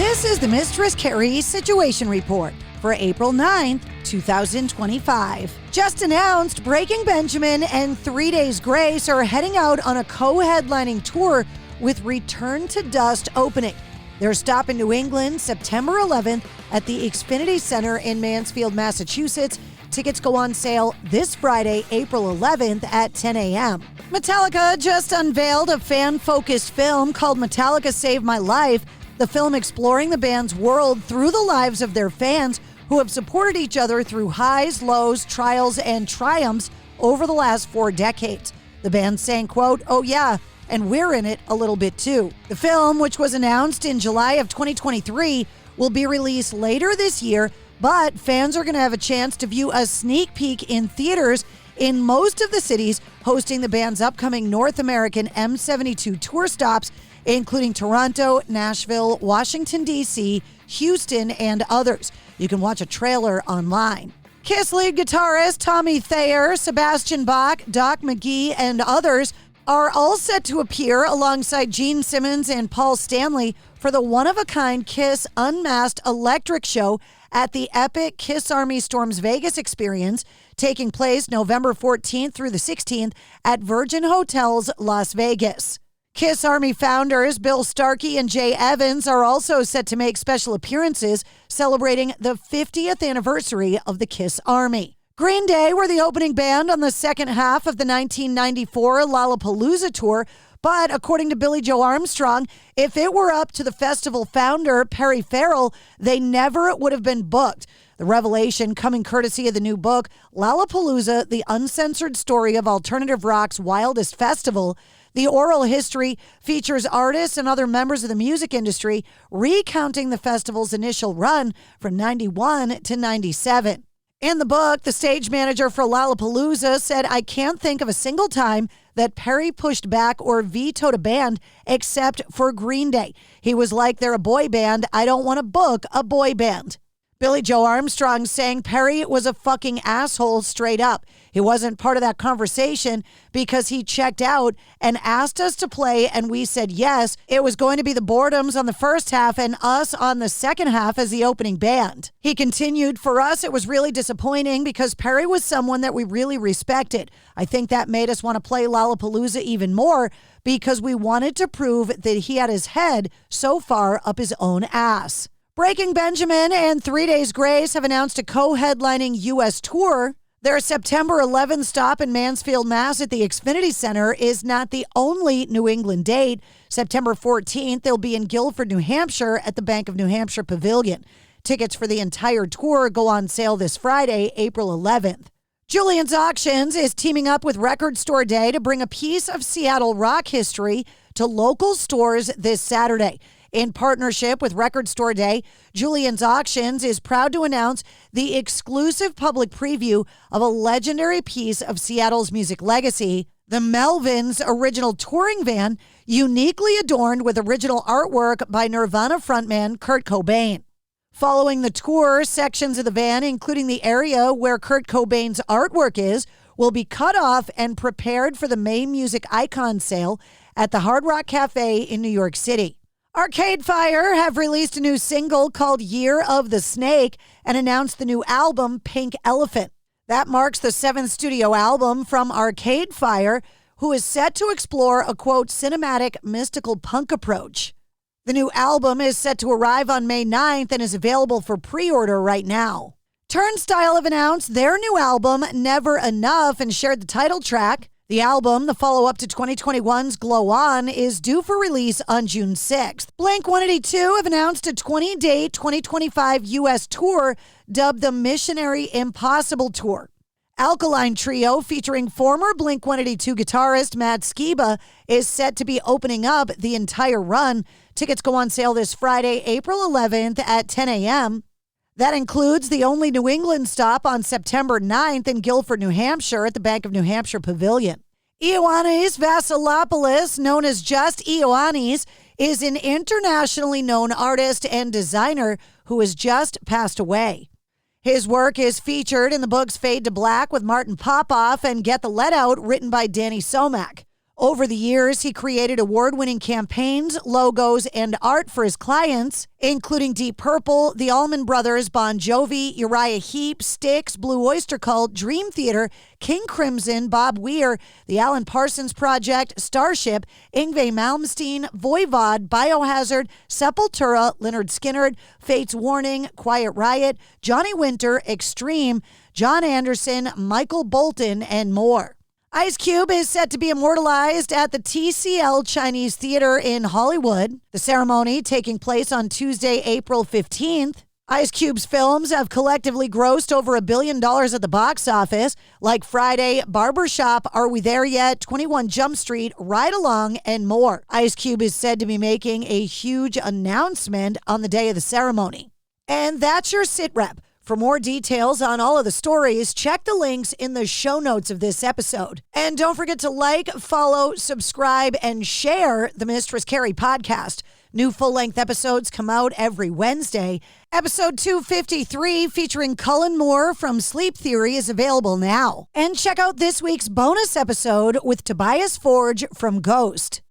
This is the Mistress Carrie Situation Report for April 9th, 2025. Just announced, Breaking Benjamin and 3 Days Grace are heading out on a co-headlining tour with Return to Dust opening. They're stopping New England September 11th at the Xfinity Center in Mansfield, Massachusetts. Tickets go on sale this Friday, April 11th at 10 a.m. Metallica just unveiled a fan-focused film called Metallica Saved My Life. The film exploring the band's world through the lives of their fans who have supported each other through highs, lows, trials, and triumphs over the last 4 decades. The band saying, quote, "Oh yeah, and we're in it a little bit too." The film, which was announced in July of 2023, will be released later this year, but fans are going to have a chance to view a sneak peek in theaters in most of the cities hosting the band's upcoming North American M72 tour stops, including Toronto, Nashville, Washington, D.C., Houston, and others. You can watch a trailer online. Kiss lead guitarist Tommy Thayer, Sebastian Bach, Doc McGee, and others are all set to appear alongside Gene Simmons and Paul Stanley for the one-of-a-kind Kiss Unmasked Electric Show at the epic Kiss Army Storms Vegas experience, taking place November 14th through the 16th at Virgin Hotels, Las Vegas. Kiss Army founders Bill Starkey and Jay Evans are also set to make special appearances celebrating the 50th anniversary of the Kiss Army. Green Day were the opening band on the second half of the 1994 Lollapalooza tour, but according to Billy Joe Armstrong, if it were up to the festival founder, Perry Farrell, they never would have been booked. The revelation coming courtesy of the new book, Lollapalooza, the uncensored story of alternative rock's wildest festival. The oral history features artists and other members of the music industry recounting the festival's initial run from 91 to 97. In the book, the stage manager for Lollapalooza said, "I can't think of a single time that Perry pushed back or vetoed a band except for Green Day. He was like, they're a boy band. I don't want to book a boy band." Billy Joe Armstrong saying Perry was a fucking asshole straight up. He wasn't part of that conversation because he checked out and asked us to play and we said yes. It was going to be the Boredoms on the first half and us on the second half as the opening band. He continued, "For us, it was really disappointing because Perry was someone that we really respected. I think that made us want to play Lollapalooza even more because we wanted to prove that he had his head so far up his own ass." Breaking Benjamin and 3 Days Grace have announced a co-headlining U.S. tour. Their September 11th stop in Mansfield, Mass. At the Xfinity Center is not the only New England date. September 14th, they'll be in Guilford, New Hampshire at the Bank of New Hampshire Pavilion. Tickets for the entire tour go on sale this Friday, April 11th. Julian's Auctions is teaming up with Record Store Day to bring a piece of Seattle rock history to local stores this Saturday. In partnership with Record Store Day, Julian's Auctions is proud to announce the exclusive public preview of a legendary piece of Seattle's music legacy, the Melvins original touring van, uniquely adorned with original artwork by Nirvana frontman Kurt Cobain. Following the tour, sections of the van, including the area where Kurt Cobain's artwork is, will be cut off and prepared for the May Music Icon sale at the Hard Rock Cafe in New York City. Arcade Fire have released a new single called Year of the Snake and announced the new album Pink Elephant. That marks the 7th studio album from Arcade Fire, who is set to explore a, quote, cinematic, mystical punk approach. The new album is set to arrive on May 9th and is available for pre-order right now. Turnstile have announced their new album, Never Enough, and shared the title track. The album, the follow-up to 2021's Glow On, is due for release on June 6th. Blink-182 have announced a 20-day 2025 U.S. tour dubbed the Missionary Impossible Tour. Alkaline Trio, featuring former Blink-182 guitarist Matt Skiba, is set to be opening up the entire run. Tickets go on sale this Friday, April 11th at 10 a.m. That includes the only New England stop on September 9th in Guilford, New Hampshire at the Bank of New Hampshire Pavilion. Ioannis Vasilopoulos, known as just Ioannis, is an internationally known artist and designer who has just passed away. His work is featured in the books Fade to Black with Martin Popoff and Get the Let Out, written by Danny Somak. Over the years, he created award-winning campaigns, logos, and art for his clients, including Deep Purple, the Allman Brothers, Bon Jovi, Uriah Heep, Styx, Blue Oyster Cult, Dream Theater, King Crimson, Bob Weir, the Alan Parsons Project, Starship, Yngwie Malmsteen, Voivod, Biohazard, Sepultura, Lynyrd Skynyrd, Fates Warning, Quiet Riot, Johnny Winter, Extreme, John Anderson, Michael Bolton, and more. Ice Cube is set to be immortalized at the TCL Chinese Theater in Hollywood. The ceremony taking place on Tuesday, April 15th. Ice Cube's films have collectively grossed over $1 billion at the box office, like Friday, Barbershop, Are We There Yet?, 21 Jump Street, Ride Along, and more. Ice Cube is said to be making a huge announcement on the day of the ceremony. And that's your sit rep. For more details on all of the stories, check the links in the show notes of this episode. And don't forget to like, follow, subscribe, and share the Mistress Carrie Podcast. New full-length episodes come out every Wednesday. Episode 253, featuring Cullen Moore from Sleep Theory, is available now. And check out this week's bonus episode with Tobias Forge from Ghost.